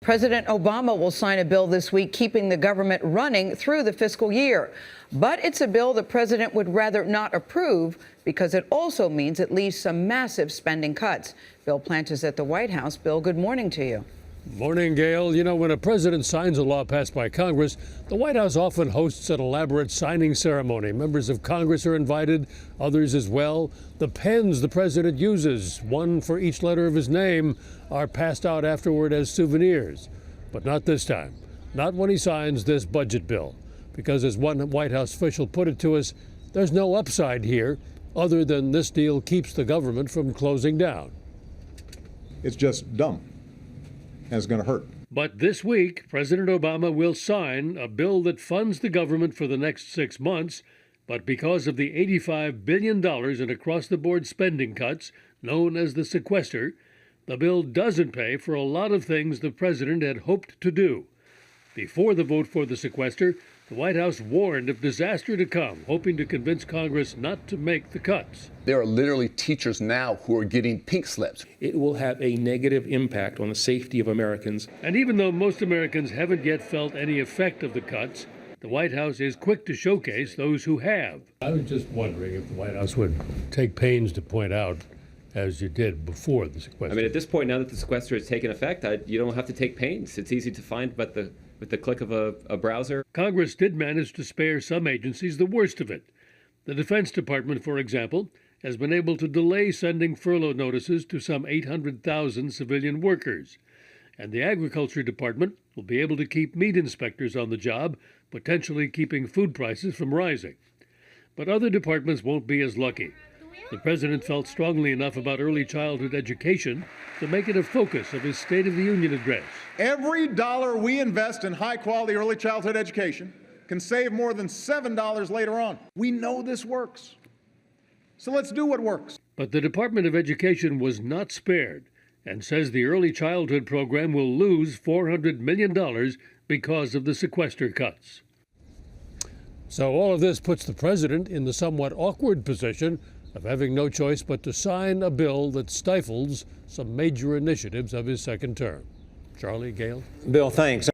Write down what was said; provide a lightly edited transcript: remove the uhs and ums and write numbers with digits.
President Obama will sign a bill this week keeping the government running through the fiscal year. But it's a bill the president would rather not approve because it also means it leaves some massive spending cuts. Bill Plant is at the White House. Bill, good morning to you. Morning, Gail. You know, when a president signs a law passed by Congress, the White House often hosts an elaborate signing ceremony. Members of Congress are invited, others as well. The pens the president uses, one for each letter of his name, are passed out afterward as souvenirs. But not this time. Not when he signs this budget bill. Because as one White House official put it to us, there's no upside here other than this deal keeps the government from closing down. It's just dumb. And it's going to hurt. But this week, President Obama will sign a bill that funds the government for the next 6 months. But because of the $85 billion in across-the-board spending cuts, known as the sequester, the bill doesn't pay for a lot of things the president had hoped to do. Before the vote for the sequester, the White House warned of disaster to come, hoping to convince Congress not to make the cuts. There are literally teachers now who are getting pink slips. It will have a negative impact on the safety of Americans. And even though most Americans haven't yet felt any effect of the cuts, the White House is quick to showcase those who have. I was just wondering if the White House would take pains to point out, as you did before the sequester. I mean, at this point, now that the sequester has taken effect, you don't have to take pains. It's easy to find with the click of a browser. Congress did manage to spare some agencies the worst of it. The Defense Department, for example, has been able to delay sending furlough notices to some 800,000 civilian workers. And the Agriculture Department will be able to keep meat inspectors on the job, potentially keeping food prices from rising. But other departments won't be as lucky. The president felt strongly enough about early childhood education to make it a focus of his State of the Union address. Every dollar we invest in high-quality early childhood education can save more than $7 later on. We know this works. So let's do what works. But the Department of Education was not spared and says the early childhood program will lose $400 million because of the sequester cuts. So all of this puts the president in the somewhat awkward position of having no choice but to sign a bill that stifles some major initiatives of his second term. Charlie, Gail? Bill, thanks.